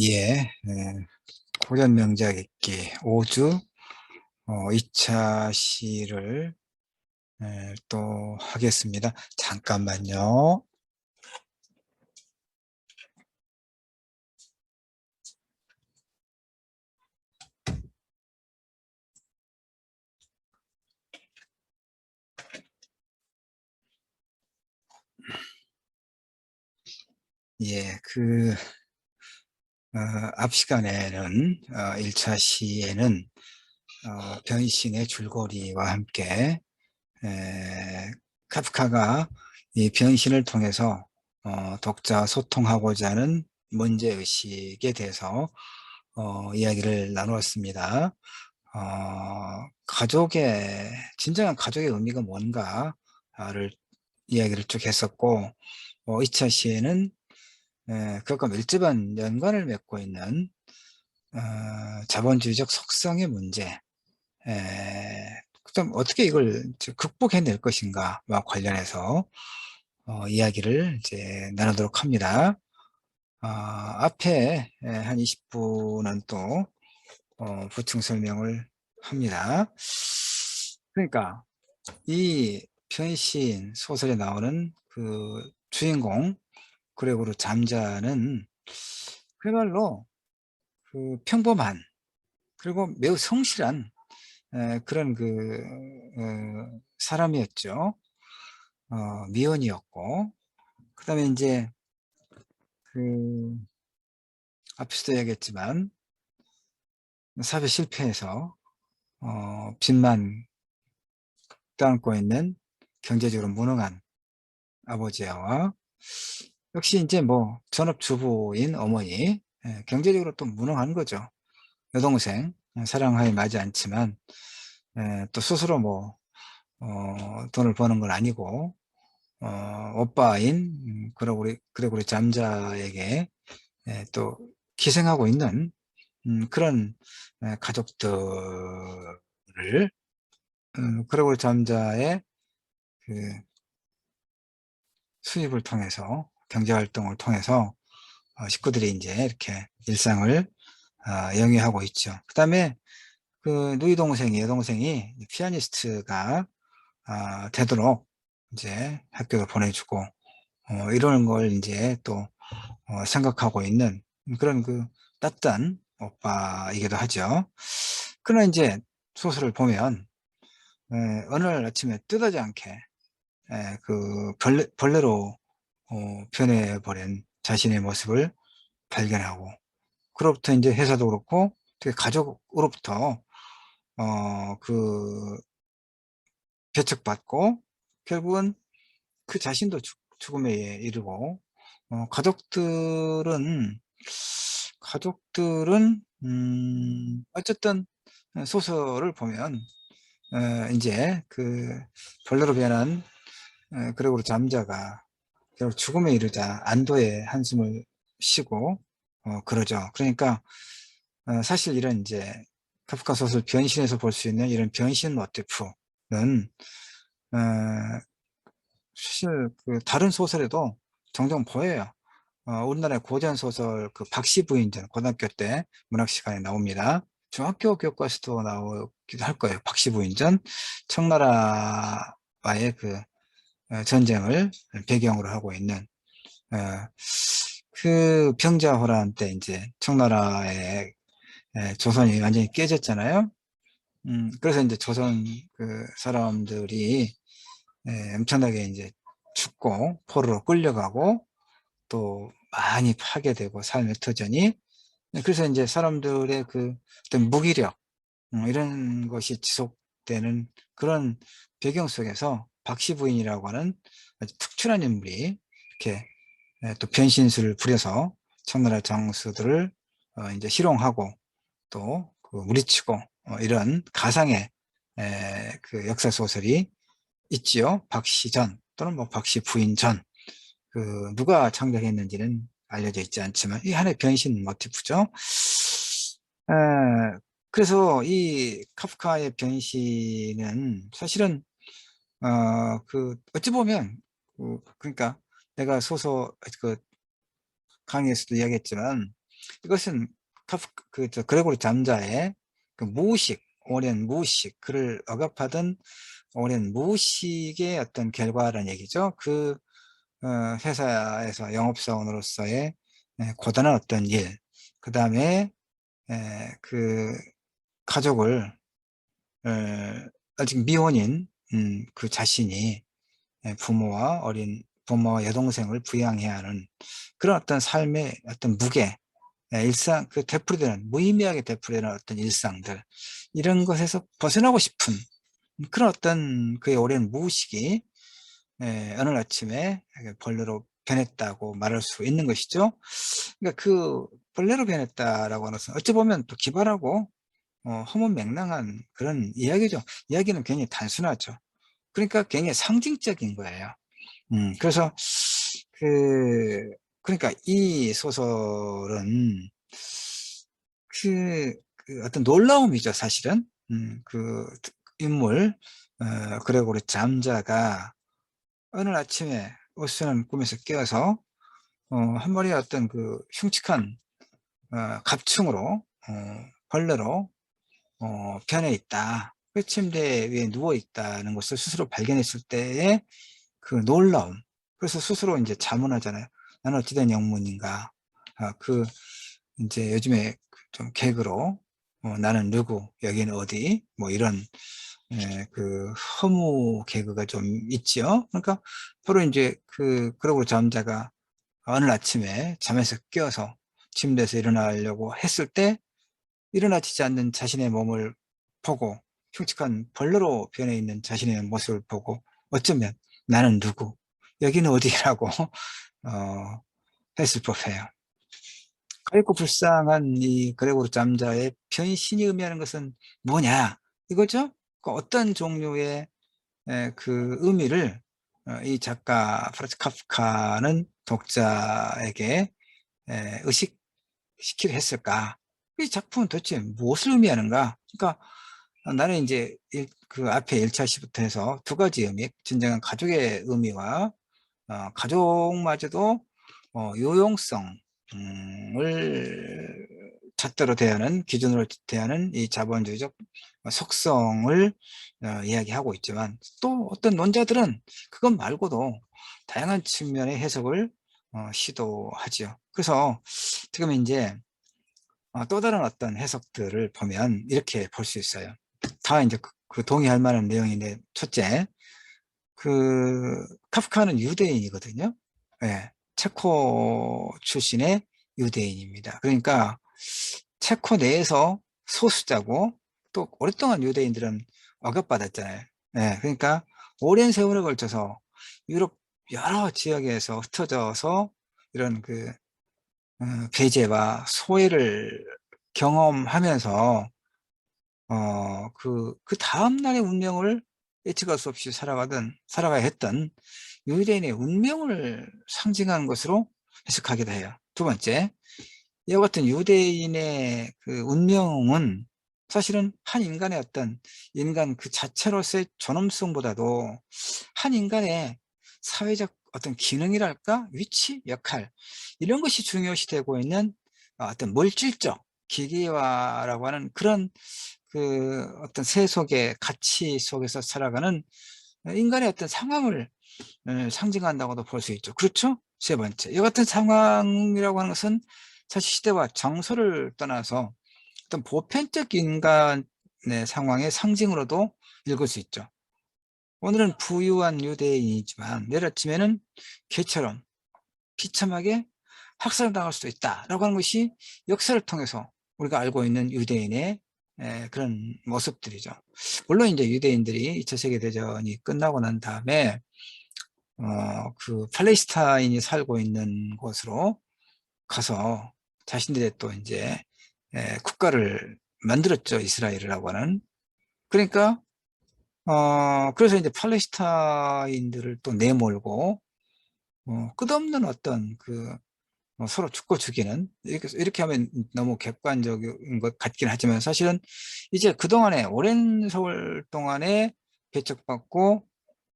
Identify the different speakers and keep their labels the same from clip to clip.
Speaker 1: 예. 고전 명작 읽기 5주 2차 시를 또 하겠습니다. 잠깐만요. 예. 앞 시간에는 1차 시에는 변신의 줄거리와 함께 카프카가 이 변신을 통해서 독자와 소통하고자 하는 문제의식에 대해서 이야기를 나누었습니다. 진정한 가족의 의미가 뭔가를 이야기를 쭉 했었고, 2차 시에는 그것과 밀접한 연관을 맺고 있는 자본주의적 속성의 문제, 그럼 어떻게 이걸 극복해낼 것인가와 관련해서 이야기를 이제 나누도록 합니다. 앞에 한 20분은 또 보충 설명을 합니다. 그러니까 이 변신 소설에 나오는 그 주인공 그레고르 잠자는 그야말로 그 평범한 그리고 매우 성실한 그런 사람이었죠. 미혼이었고, 그 다음에 이제 그 앞에서도 얘기했지만 사회 실패해서 빚만 떠안고 있는 경제적으로 무능한 아버지와 역시 이제 뭐 전업주부인 어머니, 경제적으로 또 무능한 거죠. 여동생 사랑하에 맞지 않지만 또 스스로 뭐 돈을 버는 건 아니고 오빠인 그레고리 잠자에게 또 기생하고 있는 그런 가족들을 그레고리 잠자의 그 수입을 통해서 경제활동을 통해서 식구들이 이제 이렇게 일상을 영위하고 있죠. 그 다음에 그 누이 동생이 여동생이 피아니스트가 되도록 이제 학교도 보내주고 이러는 걸 이제 또 생각하고 있는 그런 그 따뜻한 오빠이기도 하죠. 그러나 이제 소설을 보면 어느 날 아침에 뜻하지 않게 그 벌레로 변해버린 자신의 모습을 발견하고, 그로부터 이제 회사도 그렇고 되게 가족으로부터 그 배척받고 결국은 그 자신도 죽음에 이르고, 가족들은 어쨌든 소설을 보면 이제 그 벌레로 변한 그레고르 잠자가 결국 죽음에 이르자 안도의 한숨을 쉬고 그러죠. 그러니까 사실 이런 이제 카프카 소설 변신에서 볼 수 있는 이런 변신 모티프는 어, 사실 그 다른 소설에도 종종 보여요. 우리나라의 고전 소설 그 박씨 부인전 고등학교 때 문학 시간에 나옵니다. 중학교 교과서도 나오기도 할 거예요. 박씨 부인전, 청나라와의 그 전쟁을 배경으로 하고 있는 어, 그 병자호란 때 이제 청나라의 조선이 완전히 깨졌잖아요. 그래서 이제 조선 그 사람들이 엄청나게 이제 죽고 포로로 끌려가고 또 많이 파괴되고 삶의 터전이, 그래서 이제 사람들의 그 어떤 무기력 이런 것이 지속되는 그런 배경 속에서 박씨 부인이라고 하는 아주 특출한 인물이 이렇게 또 변신술을 부려서 청나라 장수들을 이제 희롱하고 또그 무리치고 이런 가상의 그 역사 소설이 있지요. 박씨전 또는 뭐 박씨 부인전, 그 누가 창작했는지는 알려져 있지 않지만 이 하나의 변신 모티프죠. 에, 그래서 이 카프카의 변신은 사실은 그 어찌 보면 그러니까 내가 소설 그 강의에서도 이야기했지만 이것은 그레고리 잠자의 그 무의식, 오랜 무의식, 그를 억압하던 오랜 무의식의 어떤 결과라는 얘기죠. 회사에서 영업사원으로서의 고단한 어떤 일, 그 다음에 그 가족을 아직 미혼인 그 자신이 부모와 여동생을 부양해야 하는 그런 어떤 삶의 어떤 무게, 일상, 되풀이되는, 무의미하게 되풀이되는 어떤 일상들, 이런 것에서 벗어나고 싶은 그런 어떤 그의 오랜 무의식이 어느 아침에 벌레로 변했다고 말할 수 있는 것이죠. 그러니까 그 벌레로 변했다라고 하는 것은 어찌 보면 또 기발하고 허무맹랑한 그런 이야기죠. 이야기는 굉장히 단순하죠. 그러니까 굉장히 상징적인 거예요. 그래서 그 그러니까 이 소설은 어떤 놀라움이죠, 사실은. 그 인물 그레고리 잠자가 어느 아침에 어수선한 꿈에서 깨어서 한 마리의 어떤 흉측한 갑충으로 벌레로 변해 있다. 그 침대 위에 누워 있다는 것을 스스로 발견했을 때의 그 놀라움. 그래서 스스로 이제 자문하잖아요. 나는 어찌된 영문인가. 이제 요즘에 좀 개그로 나는 누구, 여기는 어디, 뭐 이런 허무 개그가 좀 있죠. 그러니까 바로 이제 그러고 잠자가 어느 아침에 잠에서 깨어서 침대에서 일어나려고 했을 때 일어나지지 않는 자신의 몸을 보고 흉측한 벌레로 변해 있는 자신의 모습을 보고 어쩌면 나는 누구, 여기는 어디라고 했을 법해요. 가엾고 불쌍한 이 그레고르 잠자의 변신이 의미하는 것은 뭐냐 이거죠. 어떤 종류의 그 의미를 이 작가 프란츠 카프카는 독자에게 의식시키려 했을까? 이 작품은 도대체 무엇을 의미하는가? 그러니까 나는 이제 그 앞에 1차 시부터 해서 두 가지 의미, 진정한 가족의 의미와 가족마저도 요용성을 잣대로 대하는, 기준으로 대하는 이 자본주의적 속성을 이야기하고 있지만 또 어떤 논자들은 그것 말고도 다양한 측면의 해석을 시도하지요. 그래서 지금 이제 또 다른 어떤 해석들을 보면 이렇게 볼 수 있어요. 다 이제 동의할 만한 내용인데, 첫째, 카프카는 유대인이거든요. 예, 체코 출신의 유대인입니다. 그러니까 체코 내에서 소수자고 또 오랫동안 유대인들은 억압받았잖아요. 예, 그러니까 오랜 세월에 걸쳐서 유럽 여러 지역에서 흩어져서 이런 배제와 소외를 경험하면서 그 다음날의 운명을 예측할 수 없이 살아가야 했던 유대인의 운명을 상징하는 것으로 해석하기도 해요. 두 번째, 이와 같은 유대인의 그 운명은 사실은 한 인간의 어떤 인간 그 자체로서의 존엄성보다도 한 인간의 사회적 어떤 기능이랄까? 위치, 역할, 이런 것이 중요시 되고 있는 어떤 물질적 기계화라고 하는 그런 어떤 세속의 가치 속에서 살아가는 인간의 어떤 상황을 상징한다고도 볼 수 있죠. 그렇죠? 세 번째, 이 같은 상황이라고 하는 것은 사실 시대와 정서를 떠나서 어떤 보편적 인간의 상황의 상징으로도 읽을 수 있죠. 오늘은 부유한 유대인이지만 내일 아침에는 개처럼 비참하게 학살당할 수도 있다라고 하는 것이 역사를 통해서 우리가 알고 있는 유대인의 그런 모습들이죠. 물론 이제 유대인들이 2차 세계대전이 끝나고 난 다음에 팔레스타인이 살고 있는 곳으로 가서 자신들의 또 이제 국가를 만들었죠. 이스라엘이라고 하는. 그러니까 그래서 이제 팔레스타인들을 또 내몰고 끝없는 어떤 서로 죽고 죽이는, 이렇게 하면 너무 객관적인 것 같긴 하지만 사실은 이제 그동안에 오랜 세월 동안에 배척받고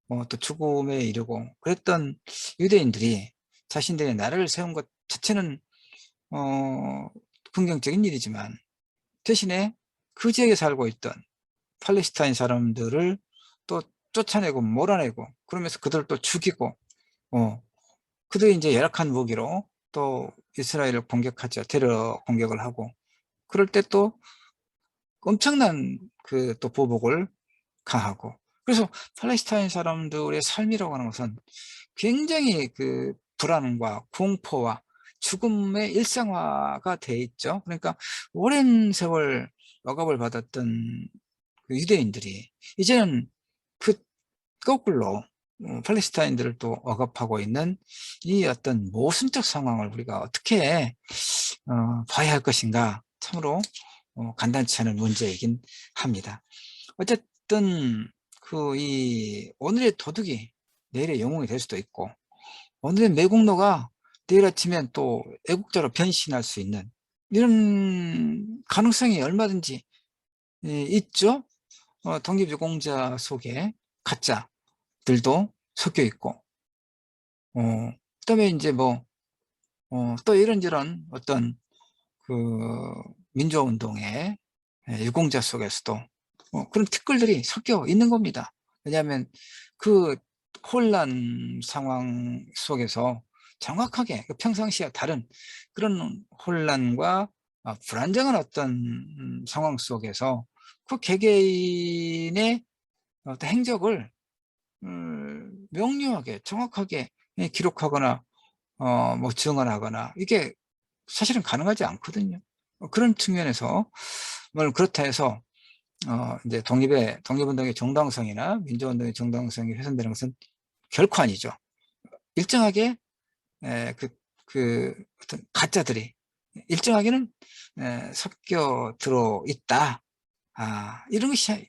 Speaker 1: 또 죽음에 이르고 그랬던 유대인들이 자신들의 나라를 세운 것 자체는 어, 긍정적인 일이지만 대신에 그 지역에 살고 있던 팔레스타인 사람들을 또 쫓아내고 몰아내고 그러면서 그들을 또 죽이고 그들이 이제 열악한 무기로 또 이스라엘을 공격하죠. 테러 공격을 하고 그럴 때 또 엄청난 그 또 보복을 가하고 그래서 팔레스타인 사람들의 삶이라고 하는 것은 굉장히 그 불안과 공포와 죽음의 일상화가 돼 있죠. 그러니까 오랜 세월 억압을 받았던 그 유대인들이 이제는 그 거꾸로 팔레스타인들을 또 억압하고 있는 이 어떤 모순적 상황을 우리가 어떻게 봐야 할 것인가 참으로 간단치 않은 문제이긴 합니다. 어쨌든 그 이 오늘의 도둑이 내일의 영웅이 될 수도 있고 오늘의 매국노가 내일 아침엔 또 애국자로 변신할 수 있는 이런 가능성이 얼마든지 있죠. 독립유공자 속에 가짜들도 섞여 있고 그다음에 이제 뭐 또 이런저런 어떤 그 민주화운동의 유공자 속에서도 그런 티끌들이 섞여 있는 겁니다. 왜냐하면 그 혼란 상황 속에서 정확하게 그 평상시와 다른 그런 혼란과 불안정한 어떤 상황 속에서 그 개개인의 어떤 행적을 명료하게 정확하게 기록하거나 뭐 증언하거나 이게 사실은 가능하지 않거든요. 그런 측면에서 물론 그렇다 해서 이제 독립운동의 정당성이나 민주운동의 정당성이 훼손되는 것은 결코 아니죠. 일정하게 그, 어떤 가짜들이 일정하게는 섞여 들어 있다. 이런 것이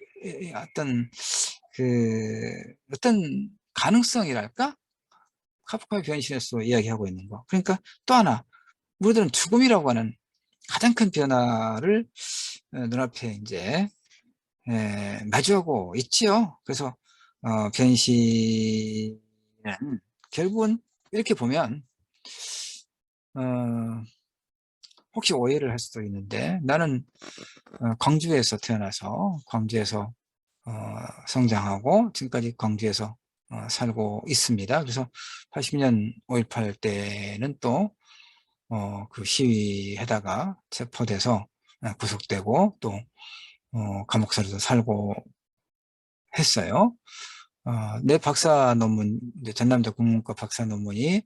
Speaker 1: 어떤 가능성이랄까? 카프카의 변신에서 이야기하고 있는 거. 그러니까 또 하나 우리들은 죽음이라고 하는 가장 큰 변화를 눈앞에 이제 마주하고 있지요. 그래서 변신은 결국은 이렇게 보면 어, 혹시 오해를 할 수도 있는데 나는 광주에서 태어나서 광주에서 성장하고 지금까지 광주에서 살고 있습니다. 그래서 80년 5.18 때는 또 그 시위하다가 체포돼서 구속되고 또 감옥살이도 살고 했어요. 내 박사 논문, 전남대 국문과 박사 논문이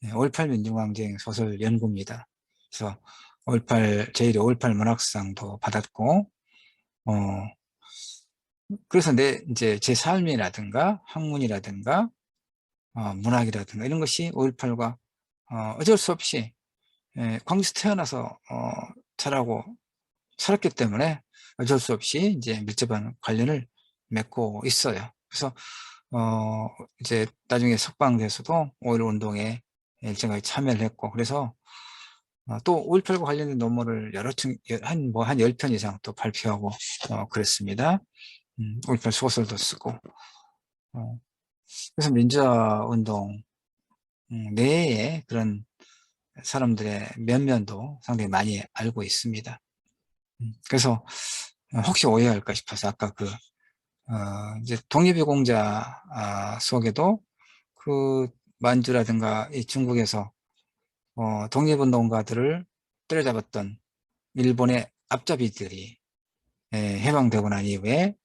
Speaker 1: 5.18 민중항쟁 소설 연구입니다. 그래서 5.18, 제1회 5.18 문학상도 받았고, 어, 그래서 이제 제 삶이라든가 학문이라든가, 문학이라든가 이런 것이 5.18과, 어쩔 수 없이, 광주에서 태어나서, 자라고 살았기 때문에 어쩔 수 없이 이제 밀접한 관련을 맺고 있어요. 그래서 이제 나중에 석방돼서도 5.16 운동에 일정하게 참여를 했고 그래서 또 5.18과 관련된 논문을 여러 층 한 10편 이상 또 발표하고 그랬습니다. 5.18 소설도 쓰고 그래서 민주화 운동 내에 그런 사람들의 면면도 상당히 많이 알고 있습니다. 그래서 혹시 오해할까 싶어서 아까 이제 독립유공자 속에도 그 만주라든가 이 중국에서 독립운동가들을 때려잡았던 일본의 앞잡이들이 해방되고 난 이후에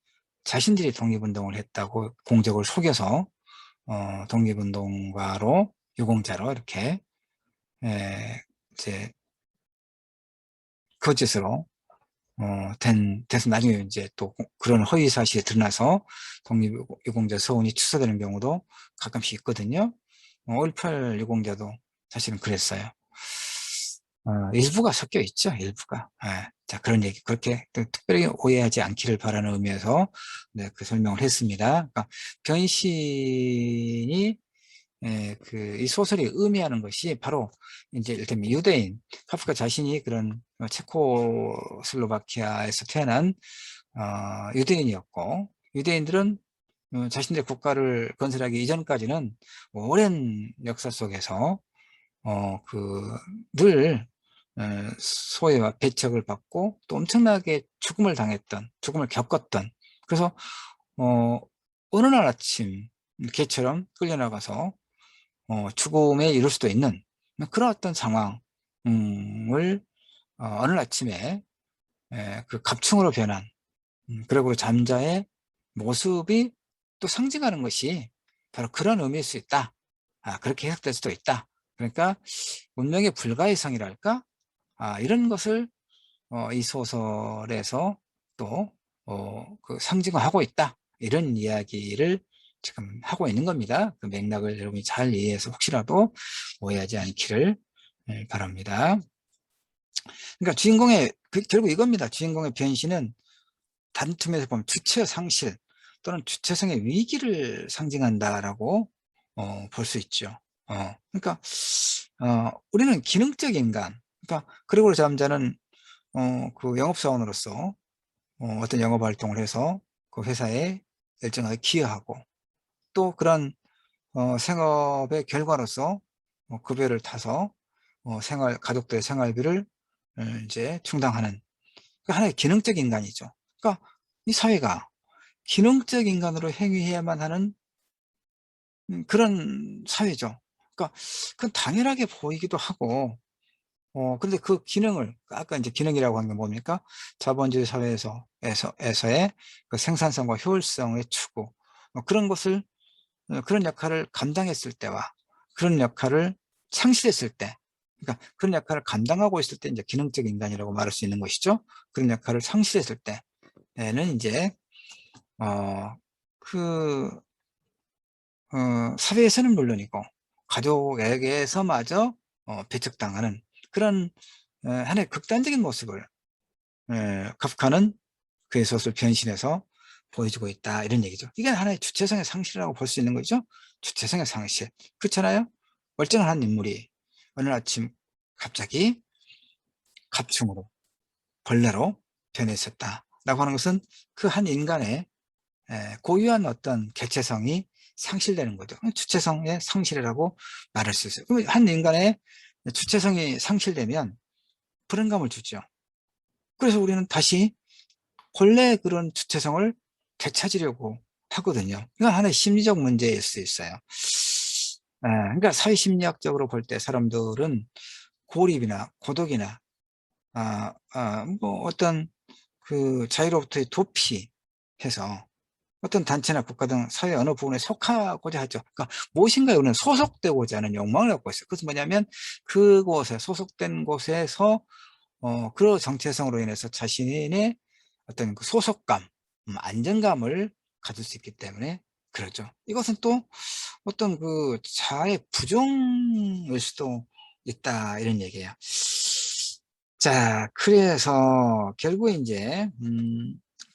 Speaker 1: 자신들이 독립운동을 했다고 공적을 속여서 독립운동가로 유공자로 이렇게 이제 거짓으로 돼서 나중에 이제 또 그런 허위 사실이 드러나서 독립유공자 서원이 취소되는 경우도 가끔씩 있거든요. 5.18 유공자도 사실은 그랬어요. 일부가 섞여 있죠, 일부가. 자, 그런 얘기, 그렇게 특별히 오해하지 않기를 바라는 의미에서 네, 그 설명을 했습니다. 그러니까 변신이 이 소설이 의미하는 것이 바로 이제 이를테면 유대인, 카프카 자신이 그런 체코슬로바키아에서 태어난 유대인이었고, 유대인들은 자신들의 국가를 건설하기 이전까지는 오랜 역사 속에서 늘 소외와 배척을 받고 또 엄청나게 죽음을 겪었던, 그래서 어느 날 아침 개처럼 끌려나가서 죽음에 이를 수도 있는 그런 어떤 상황을 어느 아침에 그 갑충으로 변한 그리고 잠자의 모습이 또 상징하는 것이 바로 그런 의미일 수 있다. 그렇게 해석될 수도 있다. 그러니까 운명의 불가이성이랄까? 이런 것을 이 소설에서 또 그 상징화하고 있다. 이런 이야기를 지금 하고 있는 겁니다. 그 맥락을 여러분이 잘 이해해서 혹시라도 오해하지 않기를 바랍니다. 그러니까 결국 이겁니다. 주인공의 변신은 단툼에서 보면 주체 상실 또는 주체성의 위기를 상징한다라고 볼 수 있죠. 그러니까 우리는 기능적 인간, 그러니까 그리고 잠자는 그 영업사원으로서 어떤 영업 활동을 해서 그 회사에 일정하게 기여하고 또 그런 생업의 결과로서 급여를 타서 가족들의 생활비를 이제 충당하는 그 하나의 기능적 인간이죠. 그러니까 이 사회가 기능적 인간으로 행위해야만 하는 그런 사회죠. 그러니까 그건 당연하게 보이기도 하고 근데 그 기능을 아까 이제 기능이라고 한 게 뭡니까? 자본주의 사회에서의 그 생산성과 효율성의 추구 그런 것을 그런 역할을 감당했을 때와 그런 역할을 상실했을 때, 그러니까 그런 역할을 감당하고 있을 때 이제 기능적 인간이라고 말할 수 있는 것이죠. 그런 역할을 상실했을 때에는 이제 어, 그 사회에서는 물론이고 가족에게서마저 배척당하는 그런 하나의 극단적인 모습을 카프카는 그의 소설 변신해서 보여주고 있다 이런 얘기죠. 이게 하나의 주체성의 상실이라고 볼 수 있는 거죠. 주체성의 상실. 그렇잖아요. 멀쩡한 한 인물이 어느 아침 갑자기 갑충으로 벌레로 변했었다라고 하는 것은 그 한 인간의 고유한 어떤 개체성이 상실되는 거죠. 주체성의 상실이라고 말할 수 있어요. 그럼 한 인간의 주체성이 상실되면 불안감을 주죠. 그래서 우리는 다시 본래 그런 주체성을 되찾으려고 하거든요. 이건 하나의 심리적 문제일 수 있어요. 그러니까 사회심리학적으로 볼 때 사람들은 고립이나 고독이나 뭐 어떤 그 자유로부터의 도피해서 어떤 단체나 국가 등 사회 어느 부분에 속하고자 하죠. 그러니까 무엇인가에 우리는 소속되고자 하는 욕망을 갖고 있어요. 그것은 뭐냐면 그곳에 소속된 곳에서 그 정체성으로 인해서 자신의 어떤 그 소속감, 안정감을 가질 수 있기 때문에 그러죠. 이것은 또 어떤 그 자아의 부정일 수도 있다 이런 얘기예요. 자, 그래서 결국 이제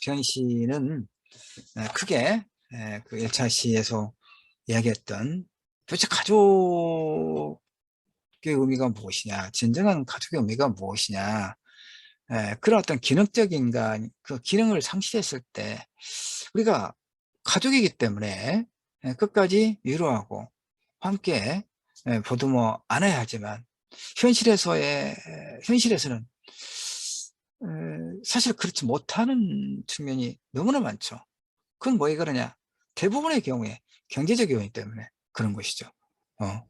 Speaker 1: 변신은 크게 그 1차 시에서 이야기했던 도대체 가족의 의미가 무엇이냐, 진정한 가족의 의미가 무엇이냐, 그런 어떤 기능적인 그 기능을 상실했을 때 우리가 가족이기 때문에 끝까지 위로하고 함께 보듬어 안아야 하지만 현실에서는 사실 그렇지 못하는 측면이 너무나 많죠. 그건 왜 그러냐? 대부분의 경우에 경제적 요인 때문에 그런 것이죠. 어.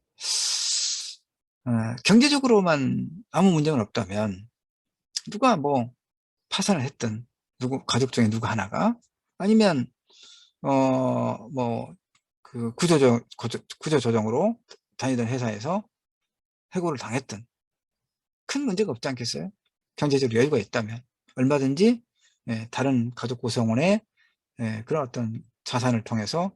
Speaker 1: 경제적으로만 아무 문제는 없다면 누가 뭐 파산을 했든 가족 중에 누구 하나가 아니면 뭐 그 구조조정으로 다니던 회사에서 해고를 당했든 큰 문제가 없지 않겠어요? 경제적 여유가 있다면 얼마든지 다른 가족 구성원의 그런 어떤 자산을 통해서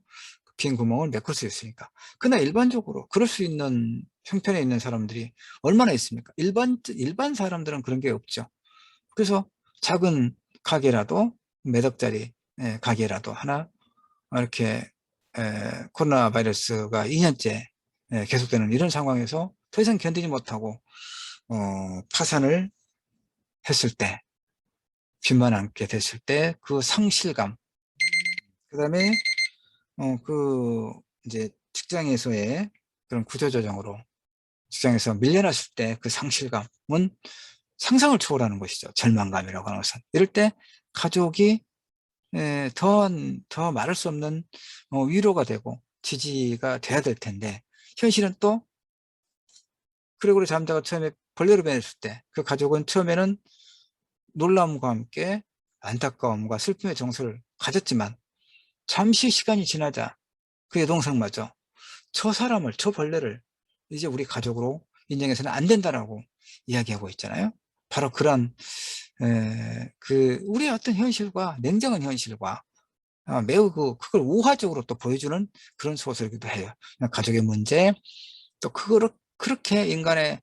Speaker 1: 빈 구멍을 메꿀 수 있으니까. 그러나 일반적으로 그럴 수 있는 형편에 있는 사람들이 얼마나 있습니까? 일반 사람들은 그런 게 없죠. 그래서 작은 가게라도 몇 억짜리 가게라도 하나 이렇게 코로나 바이러스가 2년째 계속되는 이런 상황에서 더 이상 견디지 못하고 파산을 했을 때, 빚만 안게 됐을 때 그 상실감, 그다음에 그 이제 직장에서의 그런 구조조정으로 직장에서 밀려났을 때 그 상실감은 상상을 초월하는 것이죠. 절망감이라고 하는 것은. 이럴 때 가족이 더 말할 수 없는 위로가 되고 지지가 돼야 될 텐데, 현실은 또 그레고리 잠자가 처음에 벌레로 변했을 때 그 가족은 처음에는 놀람과 함께 안타까움과 슬픔의 정서를 가졌지만, 잠시 시간이 지나자 그 여동생마저 저 사람을, 저 벌레를 이제 우리 가족으로 인정해서는 안 된다라고 이야기하고 있잖아요. 바로 그런 그 우리의 어떤 현실과, 냉정한 현실과 매우 그걸 우화적으로 또 보여주는 그런 소설이기도 해요. 가족의 문제, 또 그거를 그렇게 인간의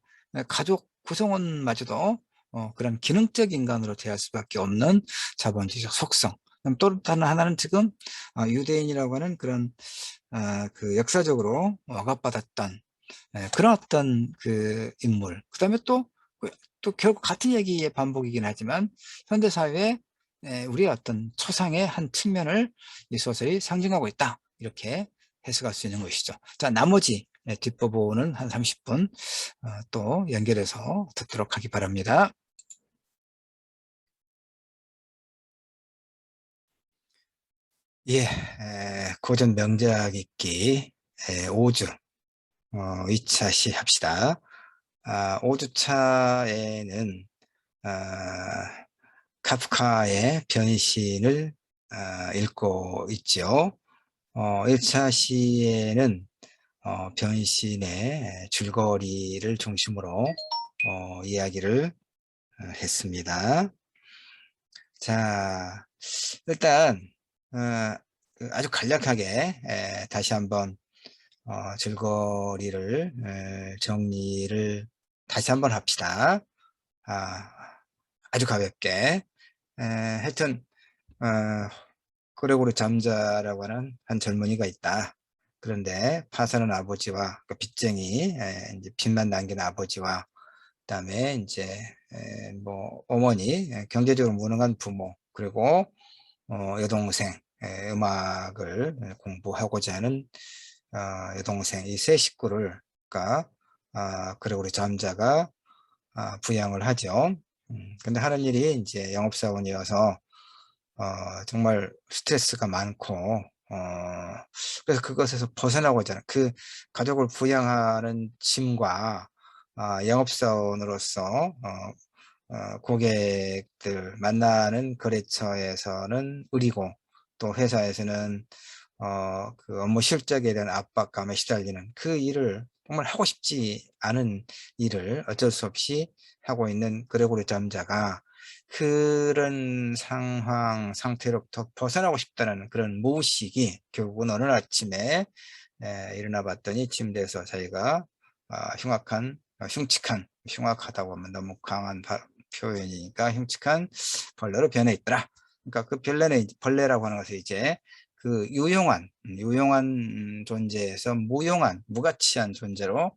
Speaker 1: 가족 구성원마저도 그런 기능적 인간으로 대할 수밖에 없는 자본주의적 속성. 그럼 또 다른 하나는 지금 유대인이라고 하는 그런 그 역사적으로 억압받았던 그런 어떤 그 인물. 그다음에 또 결국 같은 얘기의 반복이긴 하지만 현대 사회에 우리의 어떤 초상의 한 측면을 이 소설이 상징하고 있다. 이렇게 해석할 수 있는 것이죠. 자, 나머지 뒷부분은 한 30분 또 연결해서 듣도록 하기 바랍니다. 예, 고전 명작 읽기 5주 2차 시합시다. 5주차에는 카프카의 변신을 읽고 있죠. 1차 시에는 변신의 줄거리를 중심으로 이야기를 했습니다. 자, 일단 아주 간략하게 다시 한번 줄거리를 정리를 다시 한번 합시다. 아주 가볍게. 하여튼 그레고리 잠자라고 하는 한 젊은이가 있다. 그런데 파산한 아버지와 그 빚쟁이, 이제 빚만 남긴 아버지와, 그다음에 이제 뭐 어머니, 경제적으로 무능한 부모, 그리고 여동생, 음악을 공부하고자 하는 여동생, 이 세 식구를 그러니까 그레고리 잠자가 부양을 하죠. 근데 하는 일이 이제 영업사원이어서 정말 스트레스가 많고, 그래서 그것에서 벗어나고자 하는 그 가족을 부양하는 짐과 영업사원으로서 고객들 만나는 거래처에서는 의리고, 또 회사에서는 그 업무 실적에 대한 압박감에 시달리는 그 일을, 정말 하고 싶지 않은 일을 어쩔 수 없이 하고 있는 그레고리 잠자가 그런 상태로부터 벗어나고 싶다는 그런 무의식이 결국은 어느 아침에 일어나 봤더니 침대에서 자기가 흉측하다고 하면 너무 강한 표현이니까 흉측한 벌레로 변해 있더라. 그러니까 그 벌레라고 하는 것은 이제 그 유용한 존재에서 무용한, 무가치한 존재로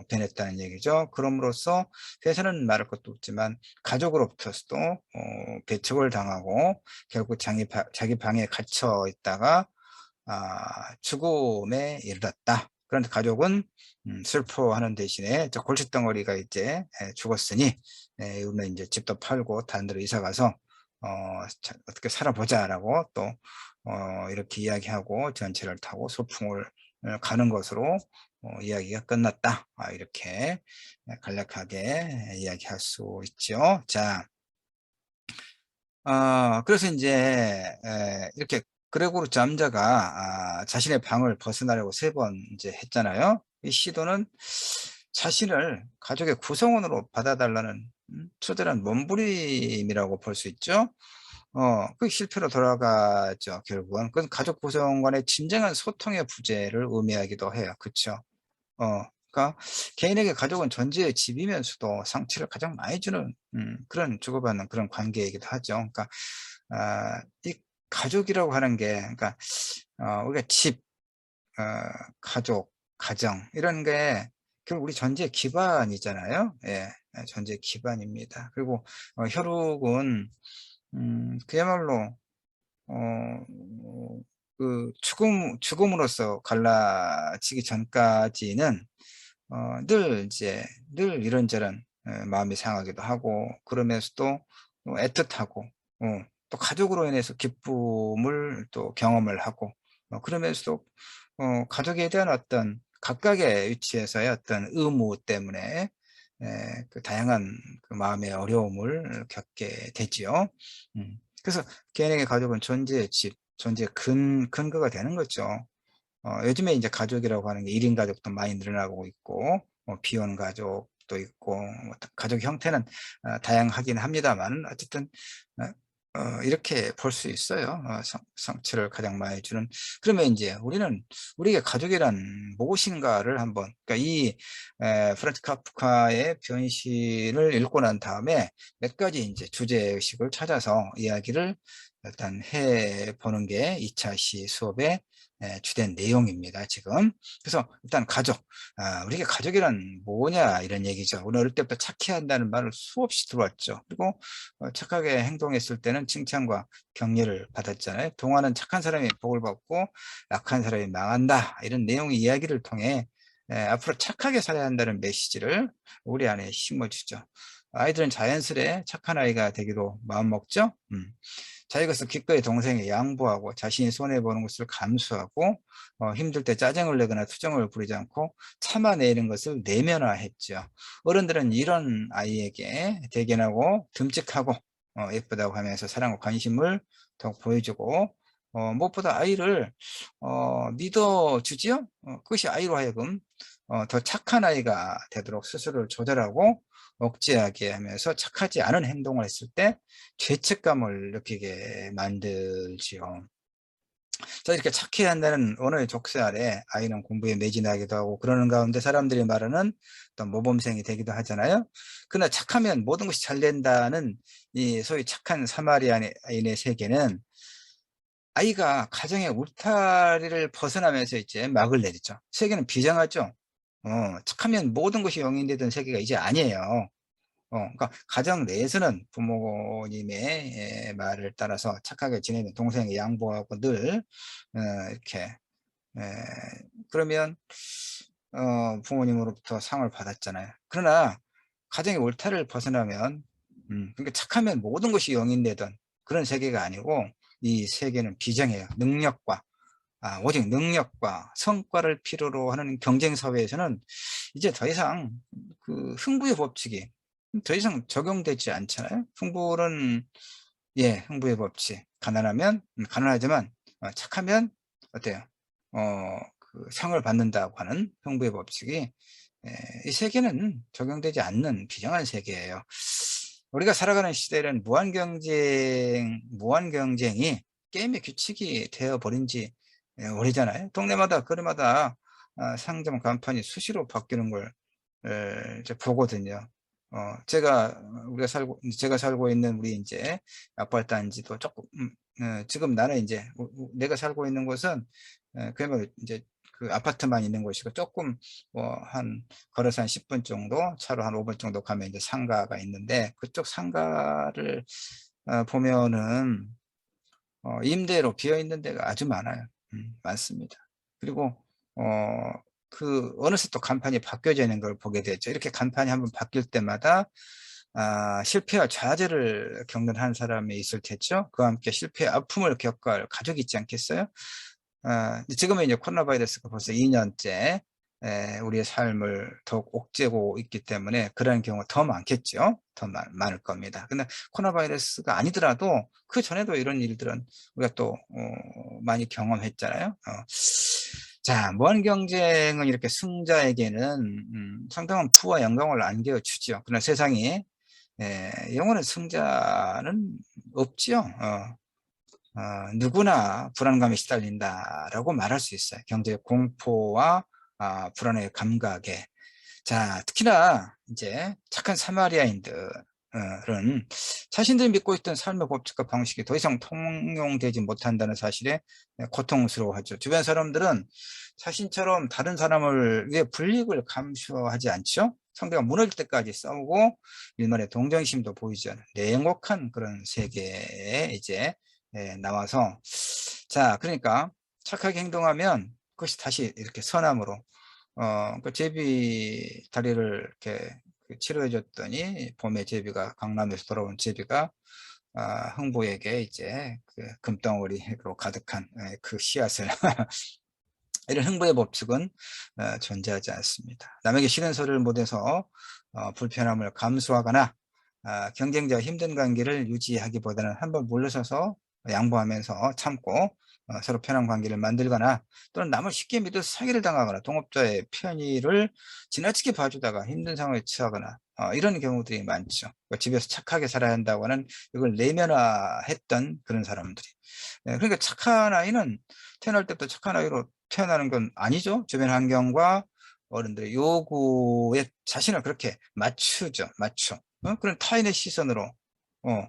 Speaker 1: 변했다는 얘기죠. 그럼으로써 회사는 말할 것도 없지만 가족으로부터도 배척을 당하고 결국 자기 방에 갇혀 있다가 죽음에 이르렀다. 그런데 가족은 슬퍼하는 대신에 저 골칫덩어리가 이제 죽었으니 이러면 이제 집도 팔고 다른 데로 이사 가서 어떻게 살아보자라고 또 이렇게 이야기하고 전철을 타고 소풍을 가는 것으로 이야기가 끝났다. 이렇게 간략하게 이야기할 수 있죠. 자, 그래서 이제 이렇게 그레고르 잠자가 자신의 방을 벗어나려고 3번 이제 했잖아요. 이 시도는 자신을 가족의 구성원으로 받아달라는 처절한 몸부림이라고 볼 수 있죠. 그 실패로 돌아가죠. 결국은 그건 가족 구성 간의 진정한 소통의 부재를 의미하기도 해요. 그렇죠? 그러니까 개인에게 가족은 존재의 집이면서도 상처를 가장 많이 주는 그런 주고받는 그런 관계이기도 하죠. 그러니까 이 가족이라고 하는 게, 그러니까 우리가 집, 어, 가족, 가정 이런 게 결국 우리 존재의 기반이잖아요. 예, 존재의 기반입니다. 그리고 혈육은 그야말로 어, 그 죽음으로써 갈라지기 전까지는 늘 이제 늘 이런저런 마음이 상하기도 하고, 그러면서도 또 애틋하고, 또 가족으로 인해서 기쁨을 또 경험을 하고, 그러면서도 가족에 대한 어떤 각각의 위치에서의 어떤 의무 때문에 그 다양한 그 마음의 어려움을 겪게 되지요. 그래서 개인에게 가족은 존재의 집, 존재의 근거가 되는 거죠. 요즘에 이제 가족이라고 하는 게 1인 가족도 많이 늘어나고 있고, 비혼 가족도 있고, 뭐 가족 형태는 다양하긴 합니다만, 어쨌든 이렇게 볼 수 있어요. 성취를 가장 많이 주는. 그러면 이제 우리는 우리에게 가족이란 무엇인가를 한번, 그러니까 이 프란츠 카프카의 변신을 읽고 난 다음에 몇 가지 이제 주제의식을 찾아서 이야기를 일단 해 보는 게 2차 시 수업의 주된 내용입니다, 지금. 그래서 일단 가족, 우리가 가족이란 뭐냐 이런 얘기죠. 우리 어릴 때부터 착해야 한다는 말을 수없이 들어왔죠. 그리고 착하게 행동했을 때는 칭찬과 격려를 받았잖아요. 동화는 착한 사람이 복을 받고 악한 사람이 망한다, 이런 내용의 이야기를 통해 앞으로 착하게 살아야 한다는 메시지를 우리 안에 심어주죠. 아이들은 자연스레 착한 아이가 되기로 마음먹죠. 자기것을 기꺼이 동생에 양보하고 자신이 손해보는 것을 감수하고, 힘들 때 짜증을 내거나 투정을 부리지 않고 참아내는 것을 내면화했죠. 어른들은 이런 아이에게 대견하고 듬직하고 예쁘다고 하면서 사랑과 관심을 더욱 보여주고, 무엇보다 아이를 믿어주지요. 그것이 아이로 하여금 더 착한 아이가 되도록 스스로를 조절하고 억제하게 하면서 착하지 않은 행동을 했을 때 죄책감을 느끼게 만들지요. 자, 이렇게 착해야 한다는 언어의 족쇄 아래 아이는 공부에 매진하기도 하고, 그러는 가운데 사람들이 말하는 어떤 모범생이 되기도 하잖아요. 그러나 착하면 모든 것이 잘 된다는 이 소위 착한 사마리아인의 세계는 아이가 가정의 울타리를 벗어나면서 이제 막을 내리죠. 세계는 비장하죠. 착하면 모든 것이 용인되던 세계가 이제 아니에요. 그러니까 가정 내에서는 부모님의 말을 따라서 착하게 지내는 동생에 양보하고 늘 이렇게, 에, 그러면 부모님으로부터 상을 받았잖아요. 그러나 가정의 울타리를 벗어나면, 그러니까 착하면 모든 것이 용인되던 그런 세계가 아니고, 이 세계는 비정해요. 오직 능력과 성과를 필요로 하는 경쟁 사회에서는 이제 더 이상 그 흥부의 법칙이 더 이상 적용되지 않잖아요. 흥부의 법칙. 가난하지만 착하면 어때요? 그 상을 받는다고 하는 흥부의 법칙이 이 세계는 적용되지 않는 비정한 세계예요. 우리가 살아가는 시대는 무한 경쟁이 게임의 규칙이 되어 버린 지 오래잖아요. 동네마다 거리마다 상점 간판이 수시로 바뀌는 걸 이제 보거든요. 제가 살고 있는 우리 이제 아파트 단지도 조금, 지금 나는 이제 내가 살고 있는 곳은 그야말로 이제 그 아파트만 있는 곳이고, 조금 한 걸어서 한 10분 정도, 차로 한 5분 정도 가면 이제 상가가 있는데, 그쪽 상가를 보면은 임대로 비어 있는 데가 아주 많아요. 많습니다. 그리고 어느새 또 간판이 바뀌어져 있는 걸 보게 되죠. 이렇게 간판이 한번 바뀔 때마다 실패와 좌절을 겪는 한 사람이 있을 테죠. 그와 함께 실패의 아픔을 겪어야 할 가족이 있지 않겠어요? 지금은 이제 코로나 바이러스가 벌써 2년째 우리의 삶을 더욱 옥죄고 있기 때문에 그런 경우가 더 많겠죠. 더 많을 겁니다. 근데 코로나 바이러스가 아니더라도 그 전에도 이런 일들은 우리가 또 많이 경험했잖아요. 자, 무한 경쟁은 이렇게 승자에게는 상당한 부와 영광을 안겨주죠. 그러나 세상에 영원한 승자는 없지요. 누구나 불안감에 시달린다라고 말할 수 있어요. 경제적 공포와 불안의 감각에. 자, 특히나 이제 착한 사마리아인들은 자신들이 믿고 있던 삶의 법칙과 방식이 더 이상 통용되지 못한다는 사실에 고통스러워하죠. 주변 사람들은 자신처럼 다른 사람을 위해 불이익을 감수하지 않죠. 상대가 무너질 때까지 싸우고 일말의 동정심도 보이지 않은 냉혹한 그런 세계에 이제 나와서, 자, 그러니까 착하게 행동하면 그것이 다시 이렇게 선함으로 그 제비 다리를 이렇게 그 치료해 줬더니 봄에 제비가 강남에서 돌아온 제비가 흥부에게 이제 그 금덩어리로 가득한 그 씨앗을 이런 흥부의 법칙은 존재하지 않습니다. 남에게 싫은 소리를 못해서 불편함을 감수하거나 경쟁자와 힘든 관계를 유지하기보다는 한번 물러서서 양보하면서 참고 서로 편한 관계를 만들거나 또는 남을 쉽게 믿어 사기를 당하거나 동업자의 편의를 지나치게 봐주다가 힘든 상황에 처하거나 이런 경우들이 많죠. 집에서 착하게 살아야 한다고 하는 이걸 내면화했던 그런 사람들이. 그러니까 착한 아이는 태어날 때부터 착한 아이로 태어나는 건 아니죠. 주변 환경과 어른들의 요구에 자신을 그렇게 맞추죠. 맞춰. 그런 타인의 시선으로 어,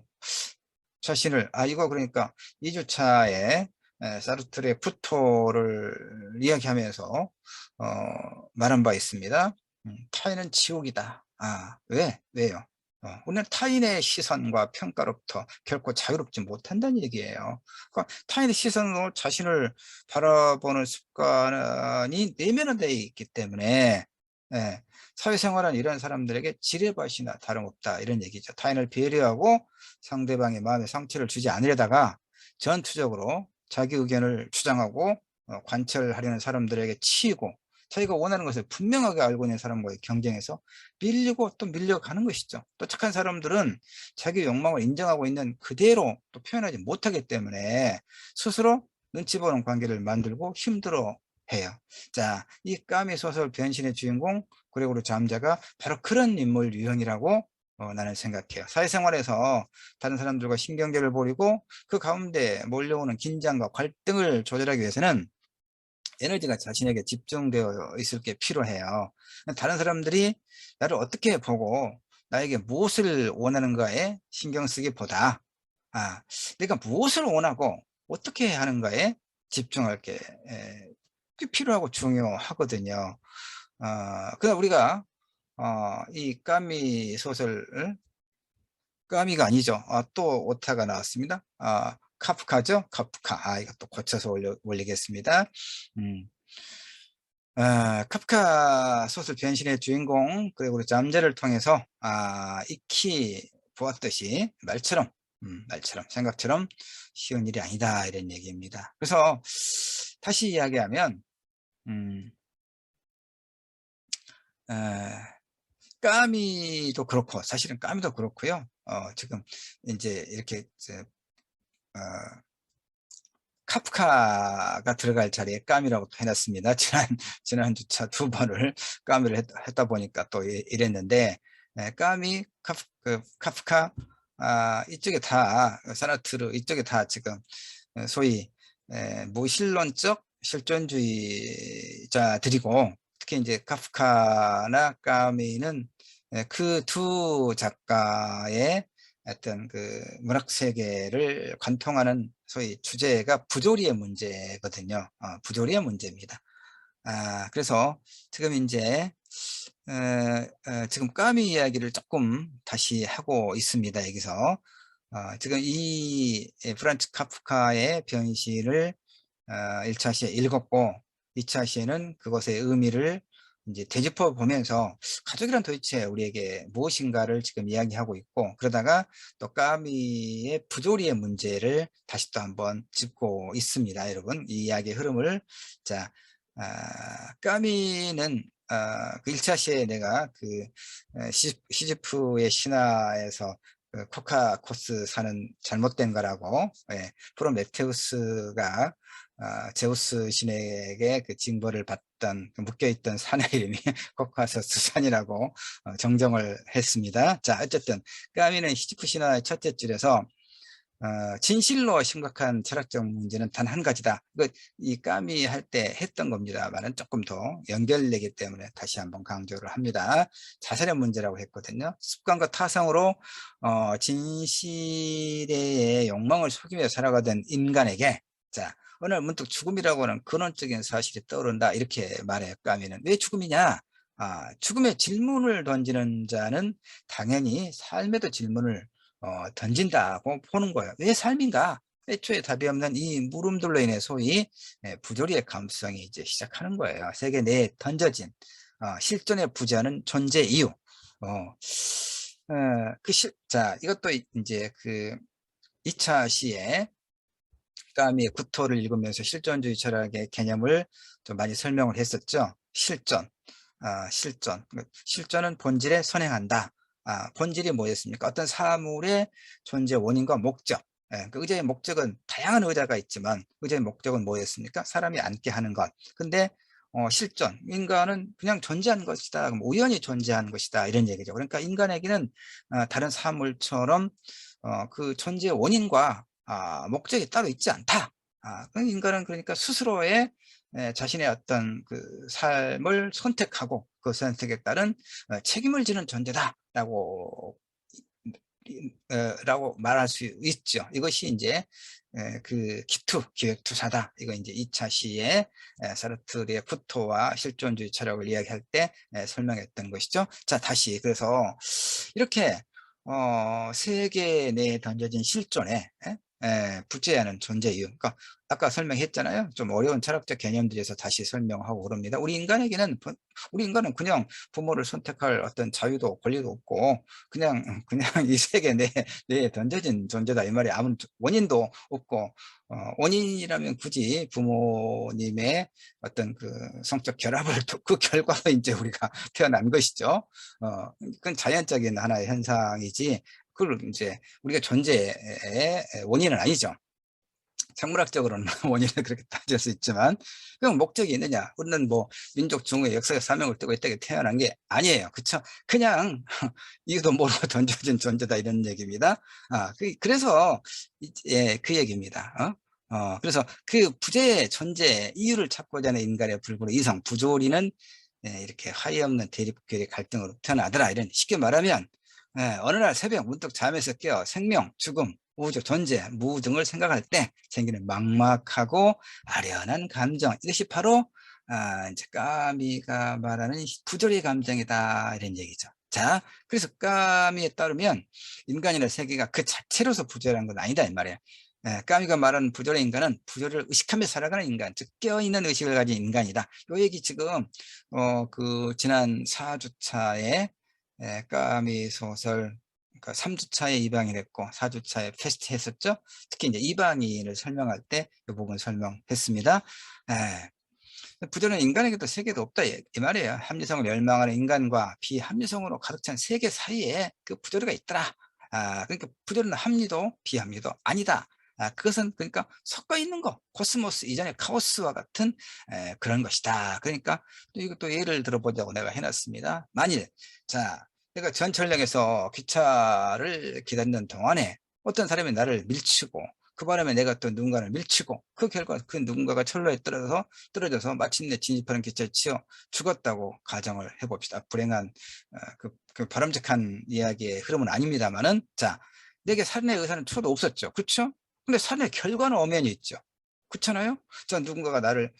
Speaker 1: 자신을 이거 그러니까 2주차에 사르트르의 푸토를 이야기하면서 말한 바 있습니다. 타인은 지옥이다. 왜? 왜요? 우리는 타인의 시선과 평가로부터 결코 자유롭지 못한다는 얘기예요. 그러니까 타인의 시선으로 자신을 바라보는 습관이 내면화되어 있기 때문에 예, 사회생활은 이런 사람들에게 지뢰밭이나 다름없다 이런 얘기죠. 타인을 배려하고 상대방의 마음에 상처를 주지 않으려다가 전투적으로 자기 의견을 주장하고 관철하려는 사람들에게 치이고 자기가 원하는 것을 분명하게 알고 있는 사람과의 경쟁에서 밀리고 또 밀려가는 것이죠. 또 착한 사람들은 자기 욕망을 인정하고 있는 그대로 또 표현하지 못하기 때문에 스스로 눈치 보는 관계를 만들고 힘들어 해요. 자, 이 까미 소설 변신의 주인공 그레고르 잠자가 바로 그런 인물 유형이라고 나는 생각해요. 사회생활에서 다른 사람들과 신경전을 벌이고 그 가운데 몰려오는 긴장과 갈등을 조절하기 위해서는 에너지가 자신에게 집중되어 있을 게 필요해요. 다른 사람들이 나를 어떻게 보고 나에게 무엇을 원하는가에 신경 쓰기보다 내가 무엇을 원하고 어떻게 하는가에 집중할 게 꽤 필요하고 중요하거든요. 그냥 우리가 이 까미 소설을 까미가 아니죠. 또 오타가 나왔습니다. 카프카죠? 카프카. 이것도 고쳐서 올리겠습니다. 음. 카프카 소설 변신의 주인공 그리고 우리 잠재를 통해서 익히 보았듯이 말처럼 생각처럼 쉬운 일이 아니다 이런 얘기입니다. 그래서 다시 이야기하면 에, 까미도 그렇고 사실은 까미도 그렇고요. 지금 이제 이렇게 어, 카프카가 들어갈 자리에 까미라고 해놨습니다. 지난 주차 두 번을 까미를 했다 보니까 또 이랬는데, 까미, 카프카, 이쪽에 다, 사르트르, 이쪽에 다 지금, 소위, 무신론적 실존주의자들이고, 특히 이제 카프카나 까미는 그 두 작가의 어떤 그 문학 세계를 관통하는 소위 주제가 부조리의 문제거든요. 부조리의 문제입니다. 그래서 지금 이제 지금 까미 이야기를 조금 다시 하고 있습니다. 여기서 지금 이 프란츠 카프카의 변신을 1차 시에 읽었고 2차 시에는 그것의 의미를 이제 되짚어 보면서 가족이란 도대체 우리에게 무엇인가를 지금 이야기하고 있고 그러다가 또 까미의 부조리의 문제를 다시 또 한번 짚고 있습니다. 여러분 이 이야기의 흐름을 자 까미는 그 1차 시에 내가 그 시지프의 신화에서 그 코카코스 사는 잘못된 거라고 프로메테우스가 제우스 신에게 그 징벌을 받던 묶여있던 산의 이름이 코카소스 산이라고 정정을 했습니다. 자 어쨌든 까미는 시지프 신화의 첫째 줄에서 진실로 심각한 철학적 문제는 단 한 가지다. 이 까미 할 때 했던 겁니다만은 조금 더 연결되기 때문에 다시 한번 강조를 합니다. 자살의 문제라고 했거든요. 습관과 타성으로 진실의 욕망을 속이며 살아가던 인간에게 어느 날 문득 죽음이라고 하는 근원적인 사실이 떠오른다. 이렇게 말해요. 까미는. 왜 죽음이냐? 죽음의 질문을 던지는 자는 당연히 삶에도 질문을 던진다고 보는 거예요. 왜 삶인가? 애초에 답이 없는 이 물음들로 인해 소위 부조리의 감수성이 이제 시작하는 거예요. 세계 내에 던져진 실존에 부재하는 존재 이유. 자, 이것도 이제 그 2차 시에 까미의 구토를 읽으면서 실존주의 철학의 개념을 좀 많이 설명을 했었죠. 실존. 실존은 본질에 선행한다. 본질이 뭐였습니까? 어떤 사물의 존재 원인과 목적. 그 의자의 목적은 다양한 의자가 있지만 의자의 목적은 뭐였습니까? 사람이 앉게 하는 것. 근데 실존, 인간은 그냥 존재한 것이다. 우연히 존재한 것이다. 이런 얘기죠. 그러니까 인간에게는 다른 사물처럼 그 존재의 원인과 목적이 따로 있지 않다. 인간은 그러니까 스스로의 자신의 어떤 그 삶을 선택하고 그 선택에 따른 책임을 지는 존재다라고 라고 말할 수 있죠. 이것이 이제 그 기획투사다. 이거 이제 2차 시에 사르트르의 구토와 실존주의 철학을 이야기할 때 설명했던 것이죠. 자, 다시 그래서 이렇게 세계 내에 던져진 실존에 부재하는 존재 이유. 그러니까 아까 설명했잖아요. 좀 어려운 철학적 개념들에서 다시 설명하고 그럽니다. 우리 인간은 그냥 부모를 선택할 어떤 자유도 권리도 없고 그냥 이 세계 내에 던져진 존재다 이 말이 아무 원인도 없고 원인이라면 굳이 부모님의 어떤 그 성적 결합을 그 결과로 이제 우리가 태어난 것이죠. 그건 자연적인 하나의 현상이지 그걸 이제 우리가 존재의 원인은 아니죠. 생물학적으로는 원인을 그렇게 따질 수 있지만 그럼 목적이 있느냐? 우리는 뭐 민족 중의 역사의 사명을 띠고 있다고 태어난 게 아니에요. 그렇죠? 그냥 이유도 모르고 던져진 존재다 이런 얘기입니다. 그래서 그 얘기입니다. 그래서 그 부재의 존재 이유를 찾고자 하는 인간의 불굴의 이성 부조리는 이렇게 화해 없는 대립결의 갈등으로 태어나더라. 이런 쉽게 말하면 어느 날 새벽 문득 잠에서 깨어 생명, 죽음, 우주, 존재, 무 등을 생각할 때 생기는 막막하고 아련한 감정 이것이 바로 이제 까미가 말하는 부조리의 감정이다 이런 얘기죠. 자, 그래서 까미에 따르면 인간이나 세계가 그 자체로서 부조리한 건 아니다 이 말이에요. 까미가 말하는 부조리 인간은 부조리를 의식하며 살아가는 인간, 즉 깨어있는 의식을 가진 인간이다. 요 얘기 지금 그 지난 4주차에 까미 소설 그러니까 3주차에 이방인 했고 4주차에 패스트 했었죠. 특히 이제 이방인을 설명할 때 이 부분 설명했습니다. 부조리는 인간에게도 세계도 없다 이 말이에요. 합리성을 멸망하는 인간과 비합리성으로 가득 찬 세계 사이에 그 부조리가 있더라. 그러니까 부조리는 합리도 비합리도 아니다. 그것은 그러니까 섞어 있는 거 코스모스 이전의 카오스와 같은 그런 것이다. 그러니까 또 이것도 예를 들어보자고 내가 해놨습니다. 만일 자 내가 전철역에서 기차를 기다리는 동안에 어떤 사람이 나를 밀치고 그 바람에 내가 또 누군가를 밀치고 그 결과 그 누군가가 철로에 떨어져서 마침내 진입하는 기차에 치여 죽었다고 가정을 해봅시다. 불행한 그 바람직한 이야기의 흐름은 아닙니다만은 자 내게 살인의 의사는 초도 없었죠. 그렇죠? 근데 살인의 결과는 엄연히 있죠. 그렇잖아요? 저 누군가가 나를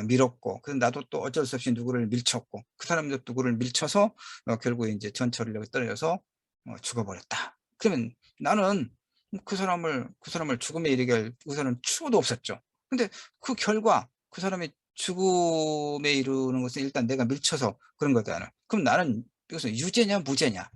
Speaker 1: 밀었고 그 나도 또 어쩔 수 없이 누구를 밀쳤고 그 사람도 누구를 밀쳐서 결국에 이제 전철역에 떨어져서 죽어버렸다. 그러면 나는 그 사람을 죽음에 이르게 할 의사는 추호도 없었죠. 근데 그 결과 그 사람이 죽음에 이르는 것은 일단 내가 밀쳐서 그런 거잖아. 그럼 나는 여기서 유죄냐 무죄냐?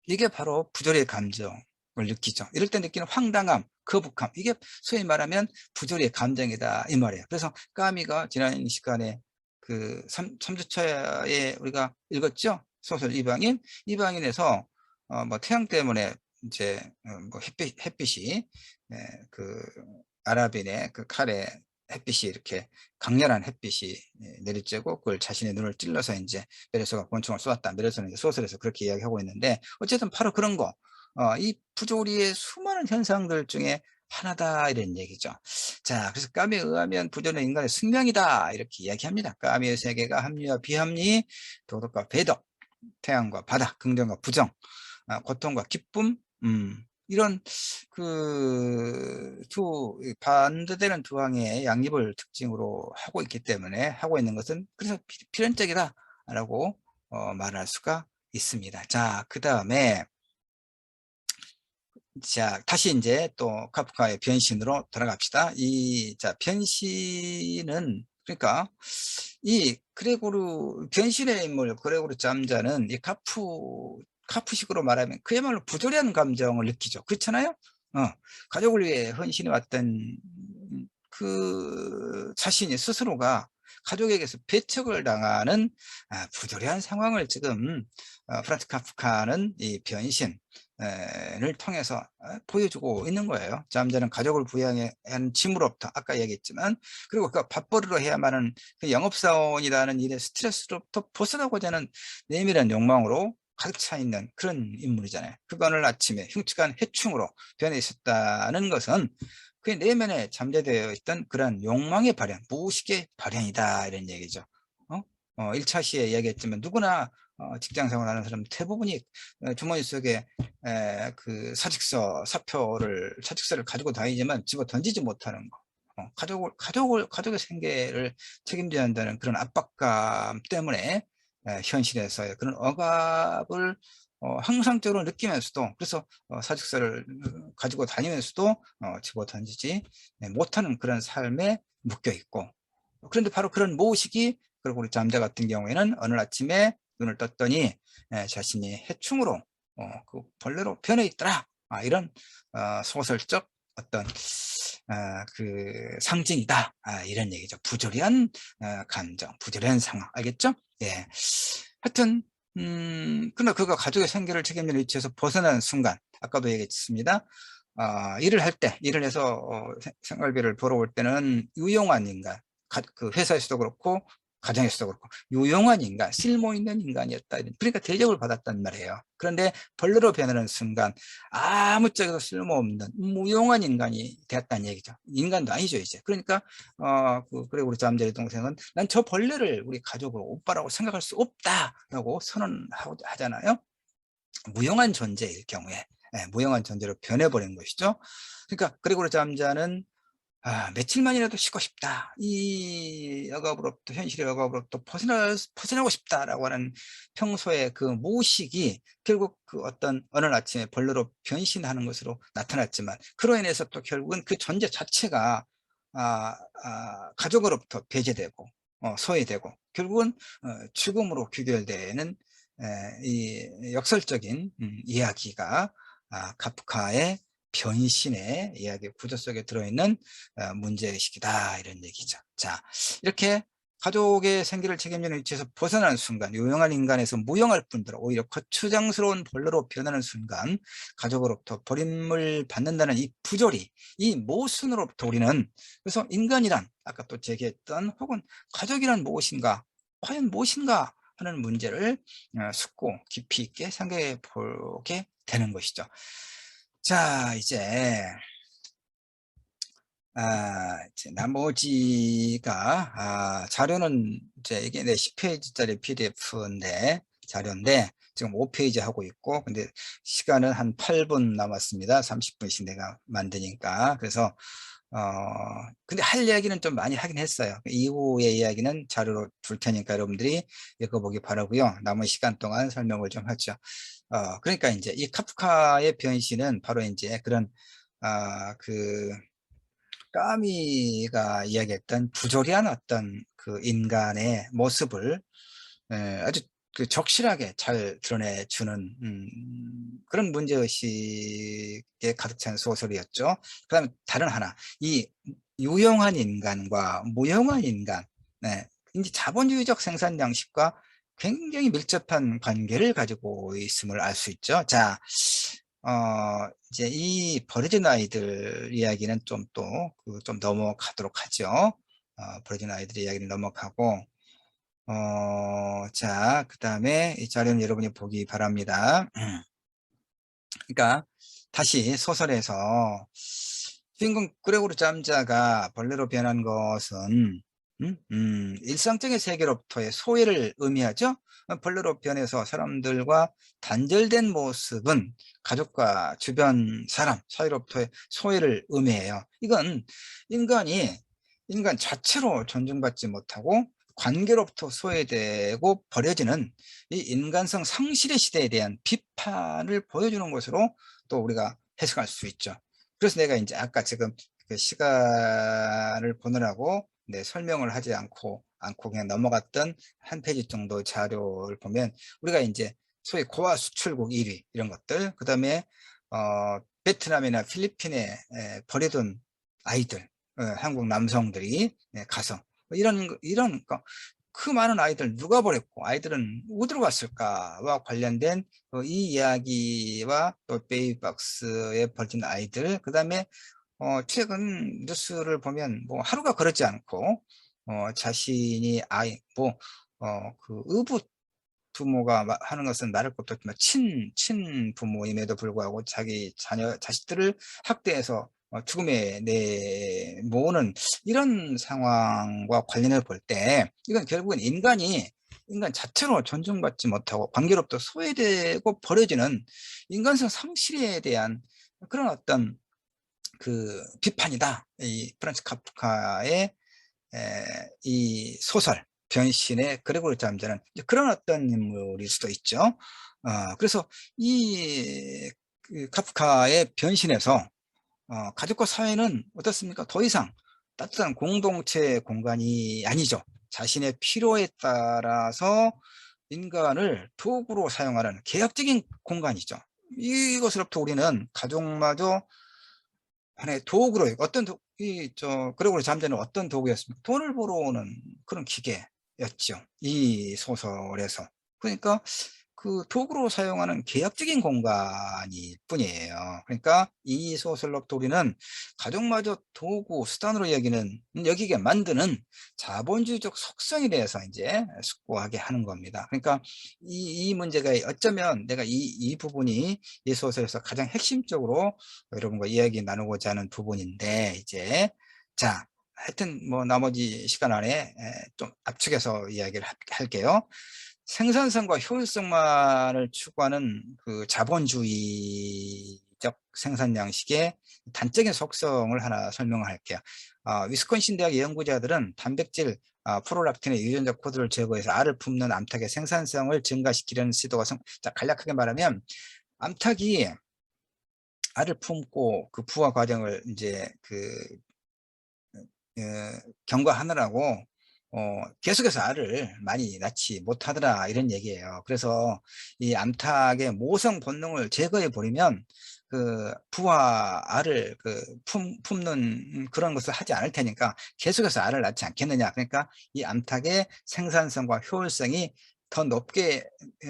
Speaker 1: 이게 바로 부조리의 감정을 느끼죠. 이럴 때 느끼는 황당함, 거북함 이게 소위 말하면 부조리의 감정이다 이 말이에요. 그래서 까미가 지난 시간에 그 3주차에 우리가 읽었죠. 소설 이방인에서 뭐 태양 때문에 이제 뭐 햇빛이 그 아랍인의 그 칼에 햇빛이 이렇게 강렬한 햇빛이 내리쬐고 그걸 자신의 눈을 찔러서 이제 메르소가 권총을 쏘았다. 메르소는 이제 소설에서 그렇게 이야기하고 있는데 어쨌든 바로 그런 거. 이 부조리의 수많은 현상들 중에 하나다 이런 얘기죠. 자, 그래서 까미에 의하면 부조리는 인간의 숙명이다 이렇게 이야기합니다. 까미의 세계가 합리와 비합리, 도덕과 배덕, 태양과 바다, 긍정과 부정, 고통과 기쁨, 이런 그 반대되는 두 항의 양립을 특징으로 하고 있기 때문에 하고 있는 것은 그래서 자, 다시 이제 또 카프카의 변신으로 돌아갑시다. 자, 변신은, 그러니까, 이 그레고르, 변신의 인물, 그레고르 잠자는 이 카프식으로 말하면 그야말로 부조리한 감정을 느끼죠. 그렇잖아요? 가족을 위해 헌신해 왔던 그 자신이 스스로가 가족에게서 배척을 당하는 부조리한 상황을 지금 프란츠 카프카는 이 변신, 를 통해서 보여주고 있는 거예요. 잠자는 가족을 부양해 한 짐으로부터 아까 얘기했지만, 그리고 그 밥벌이로 해야만 하는 그 영업사원이라는 일의 스트레스로부터 벗어나고자 하는 내밀한 욕망으로 가득 차 있는 그런 인물이잖아요. 그가 오늘 아침에 흉측한 해충으로 변해 있었다는 것은 그의 내면에 잠재되어 있던 그런 욕망의 발현, 무의식의 발현이다, 이런 얘기죠. 1차 시에 이야기했지만 누구나 직장 생활하는 사람 대부분이 주머니 속에 그 사직서를 가지고 다니지만 집어 던지지 못하는 거. 가족의 생계를 책임져야 한다는 그런 압박감 때문에 현실에서의 그런 억압을 항상적으로 느끼면서도, 그래서 사직서를 가지고 다니면서도 집어 던지지 못하는 그런 삶에 묶여 있고, 그런데 바로 그런 모식이, 그리고 우리 잠자 같은 경우에는 어느 아침에 눈을 떴더니 자신이 해충으로 그 벌레로 변해 있더라, 이런 소설적 어떤 그 상징이다, 이런 얘기죠. 부조리한 감정, 부조리한 상황, 알겠죠? 예. 하여튼 그러나 그가 가족의 생계를 책임지는 위치에서 벗어나는 순간, 아까도 얘기했습니다. 일을 해서 생활비를 벌어올 때는 유용한 인간, 그 회사에서도 그렇고 가정에서도 그렇고 유용한 인간, 쓸모 있는 인간이었다. 그러니까 대접을 받았단 말이에요. 그런데 벌레로 변하는 순간 아무짝에도 쓸모없는 무용한 인간이 되었다는 얘기죠. 인간도 아니죠, 이제. 그러니까 그래 우리 잠자리 동생은 난 저 벌레를 우리 가족으로 오빠라고 생각할 수 없다라고 선언하잖아요. 무용한 존재일 경우에, 무용한 존재로 변해버린 것이죠. 그러니까 그리고 잠자는 며칠만이라도 쉬고 싶다, 이 억압으로부터, 현실의 억압으로부터 벗어나고 싶다라고 하는 평소의 그 무의식이 결국 그 어느 아침에 벌레로 변신하는 것으로 나타났지만, 그로 인해서 또 결국은 그 존재 자체가 가족으로부터 배제되고 소외되고 결국은 죽음으로 귀결되는 이 역설적인 이야기가 카프카의 변신의 이야기 구조 속에 들어있는 문제의식이다, 이런 얘기죠. 자, 이렇게 가족의 생계를 책임지는 위치에서 벗어나는 순간, 유용한 인간에서 무용할 뿐더러 오히려 거추장스러운 벌레로 변하는 순간, 가족으로부터 버림을 받는다는 이 부조리, 이 모순으로부터 우리는, 그래서 인간이란 아까 또 제기했던, 혹은 가족이란 무엇인가, 과연 무엇인가 하는 문제를 숙고 깊이 있게 생각해 보게 되는 것이죠. 자, 이제 나머지가, 자료는 이게 내 10페이지짜리 PDF인데, 자료인데, 지금 5페이지 하고 있고, 근데 시간은 한 8분 남았습니다. 30분씩 내가 만드니까. 그래서, 근데 할 이야기는 좀 많이 하긴 했어요. 이후의 이야기는 자료로 줄 테니까 여러분들이 읽어보기 바라고요. 남은 시간 동안 설명을 좀 하죠. 그러니까 이제 이 카프카의 변신은 바로 이제 그런, 그, 까미가 이야기했던 부조리한 어떤 그 인간의 모습을 아주 그 적실하게 잘 드러내주는 그런 문제의식에 가득 찬 소설이었죠. 그 다음에 다른 하나, 이 유용한 인간과 무용한 인간, 이제 자본주의적 생산 양식과 굉장히 밀접한 관계를 가지고 있음을 알 수 있죠. 자, 이제 이 버려진 아이들 이야기는 좀 넘어가도록 하죠. 버려진 아이들 이야기는 넘어가고, 자, 그 다음에 이 자료는 여러분이 보기 바랍니다. 그러니까 다시 소설에서 주인공 그레고르 잠자가 벌레로 변한 것은 일상적인 세계로부터의 소외를 의미하죠. 벌레로 변해서 사람들과 단절된 모습은 가족과 주변 사람 사이로부터의 소외를 의미해요. 이건 인간 자체로 존중받지 못하고 관계로부터 소외되고 버려지는 이 인간성 상실의 시대에 대한 비판을 보여주는 것으로 또 우리가 해석할 수 있죠. 그래서 내가 이제 아까 지금 그 시간을 보느라고 설명을 하지 않고 그냥 넘어갔던 한 페이지 정도 자료를 보면 우리가 이제 소위 고아 수출국 1위 이런 것들, 그 다음에 베트남이나 필리핀에 버려둔 아이들, 한국 남성들이 가서 이런 그 많은 아이들 누가 버렸고 아이들은 어디로 갔을까와 관련된 이 이야기와 또 베이비박스에 버린 아이들, 그 다음에 최근 뉴스를 보면 뭐 하루가 그렇지 않고 자신이 그 의붓 부모가 하는 것은 말할 것도 없지만 친 부모임에도 불구하고 자기 자식들을 학대해서 죽음에 내모으는 이런 상황과 관련해 볼 때 이건 결국은 인간 자체로 존중받지 못하고 관계로부터 소외되고 버려지는 인간성 상실에 대한 그런 어떤 그 비판이다. 이 프란츠 카프카의 이 소설 변신의 그레고리 잠자는 그런 어떤 인물일 수도 있죠. 그래서 그 카프카의 변신에서 가족과 사회는 어떻습니까? 더 이상 따뜻한 공동체 공간이 아니죠. 자신의 필요에 따라서 인간을 도구로 사용하는 계약적인 공간이죠. 이것으로부터 우리는 가족마저 하나의 도구로, 그레고리 잠자는 어떤 도구였습니까? 돈을 벌어오는 그런 기계였죠. 이 소설에서. 그러니까 그 도구로 사용하는 계약적인 공간일 뿐이에요. 그러니까 이 소설로부터 우리는 가족마저 도구, 수단으로 여기게 만드는 자본주의적 속성에 대해서 이제 숙고하게 하는 겁니다. 그러니까 이 문제가 어쩌면 내가 이 부분이 이 소설에서 가장 핵심적으로 여러분과 이야기 나누고자 하는 부분인데, 이제 자, 하여튼 뭐 나머지 시간 안에 좀 압축해서 이야기를 할게요. 생산성과 효율성만을 추구하는 그 자본주의적 생산 양식의 단적인 속성을 하나 설명할게요. 위스콘신 대학 연구자들은 단백질 프롤락틴의 유전자 코드를 제거해서 알을 품는 암탉의 생산성을 증가시키려는 시도가 자, 간략하게 말하면 암탉이 알을 품고 그 부화 과정을 이제 경과하느라고 계속해서 알을 많이 낳지 못하더라 이런 얘기예요. 그래서 이 암탉의 모성 본능을 제거해 버리면 그 부화 알을 품는 그런 것을 하지 않을 테니까 계속해서 알을 낳지 않겠느냐. 그러니까 이 암탉의 생산성과 효율성이 더 높게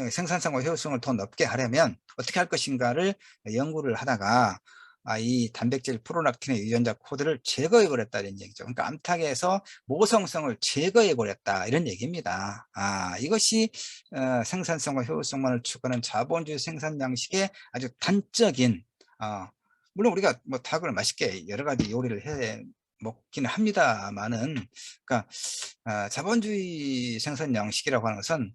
Speaker 1: 생산성과 효율성을 더 높게 하려면 어떻게 할 것인가를 연구를 하다가 이 단백질 프로락틴의 유전자 코드를 제거해 버렸다는 얘기죠. 그러니까 암탉에서 모성성을 제거해 버렸다 이런 얘기입니다. 이것이 생산성과 효율성만을 추구하는 자본주의 생산 양식의 아주 단적인, 물론 우리가 뭐 닭을 맛있게 여러 가지 요리를 해 먹기는 합니다만은, 그러니까 자본주의 생산 양식이라고 하는 것은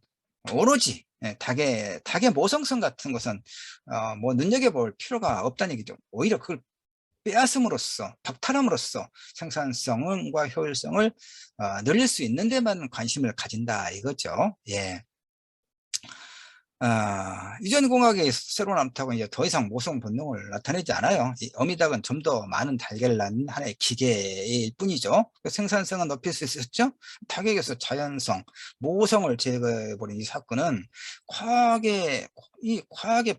Speaker 1: 오로지 닭의 모성성 같은 것은 뭐 눈여겨볼 필요가 없다는 얘기죠. 오히려 그걸 빼앗음으로써, 박탈함으로써 생산성과 효율성을 늘릴 수 있는 데만 관심을 가진다 이거죠. 예. 유전공학의 새로운 암탉은 이제 더 이상 모성 본능을 나타내지 않아요. 이 어미닭은 좀 더 많은 달걀을 낳는 하나의 기계일 뿐이죠. 그 생산성은 높일 수 있었죠. 닭에게서 자연성, 모성을 제거해버린 이 사건은 과학의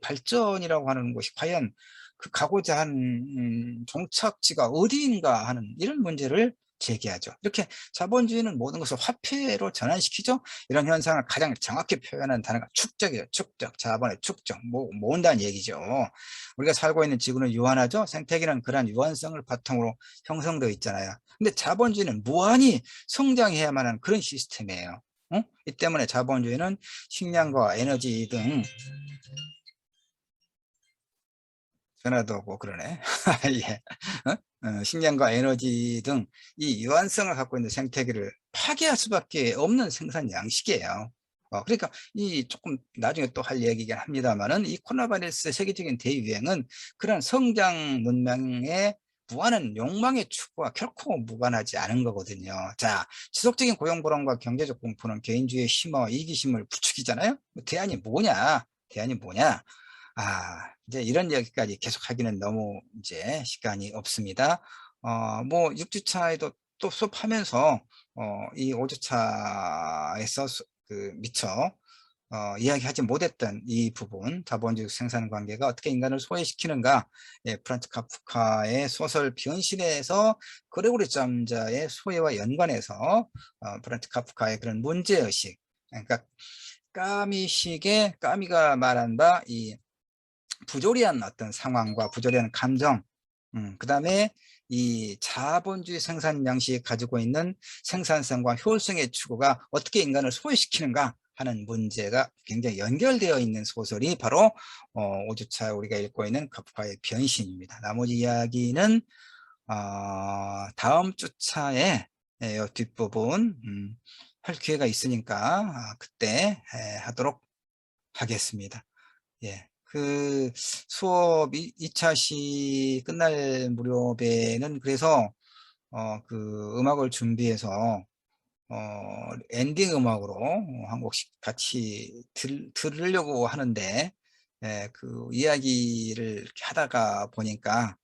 Speaker 1: 발전이라고 하는 것이 과연 그 가고자 한 종착지가 어디인가 하는 이런 문제를 제기하죠. 이렇게 자본주의는 모든 것을 화폐로 전환시키죠. 이런 현상을 가장 정확히 표현하는 단어가 축적이에요. 축적, 자본의 축적, 모은다는 얘기죠. 우리가 살고 있는 지구는 유한하죠. 생태계는 그러한 유한성을 바탕으로 형성되어 있잖아요. 근데 자본주의는 무한히 성장해야만 하는 그런 시스템이에요. 이 때문에 자본주의는 식량과 에너지 등 전화도 오고 그러네. 예. 식량과 에너지 등 이 유한성을 갖고 있는 생태계를 파괴할 수밖에 없는 생산 양식이에요. 그러니까 이 조금 나중에 또 할 얘기긴 합니다만은 이 코로나 바이러스 세계적인 대유행은 그런 성장 문명의 무한한 욕망의 추구와 결코 무관하지 않은 거거든요. 자, 지속적인 고용 불안과 경제적 공포는 개인주의의 심화와 이기심을 부추기잖아요. 대안이 뭐냐? 이제 이런 이야기까지 계속 하기는 너무 이제 시간이 없습니다. 뭐 6 주차에도 또 수업하면서 이 5 주차에서 미처 이야기하지 못했던 이 부분, 자본주의 생산 관계가 어떻게 인간을 소외시키는가, 예, 프란츠 카프카의 소설 변신에서 그레고리 잠자의 소외와 연관해서 프란츠 카프카의 그런 문제의식, 그러니까 까미가 말한 바 이 부조리한 어떤 상황과 부조리한 감정, 그다음에 이 자본주의 생산 양식이 가지고 있는 생산성과 효율성의 추구가 어떻게 인간을 소외시키는가 하는 문제가 굉장히 연결되어 있는 소설이 바로 5주차 우리가 읽고 있는 카프카의 변신입니다. 나머지 이야기는 다음 주차에 요 뒷부분 할 기회가 있으니까 그때 하도록 하겠습니다. 예. 그 수업 2차 시 끝날 무렵에는 그래서 음악을 준비해서 어 엔딩 음악으로 한 곡씩 같이 들으려고 하는데, 예, 그 이야기를 이렇게 하다가 보니까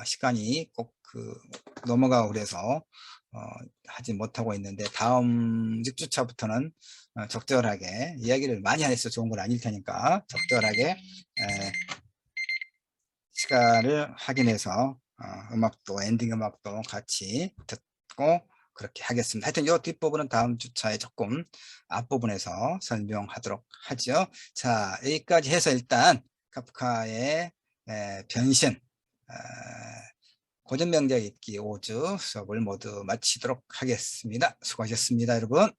Speaker 1: 시간이 꼭 넘어가고 그래서 어 하지 못하고 있는데, 다음 6 주차부터는 적절하게, 이야기를 많이 안 해서 좋은 건 아닐 테니까 적절하게 시간을 확인해서 음악도 엔딩 음악도 같이 듣고 그렇게 하겠습니다. 하여튼 이 뒷부분은 다음 주차에 조금 앞부분에서 설명하도록 하죠. 자, 여기까지 해서 일단 카프카의 변신, 에, 고전명작 읽기 5주 수업을 모두 마치도록 하겠습니다. 수고하셨습니다, 여러분.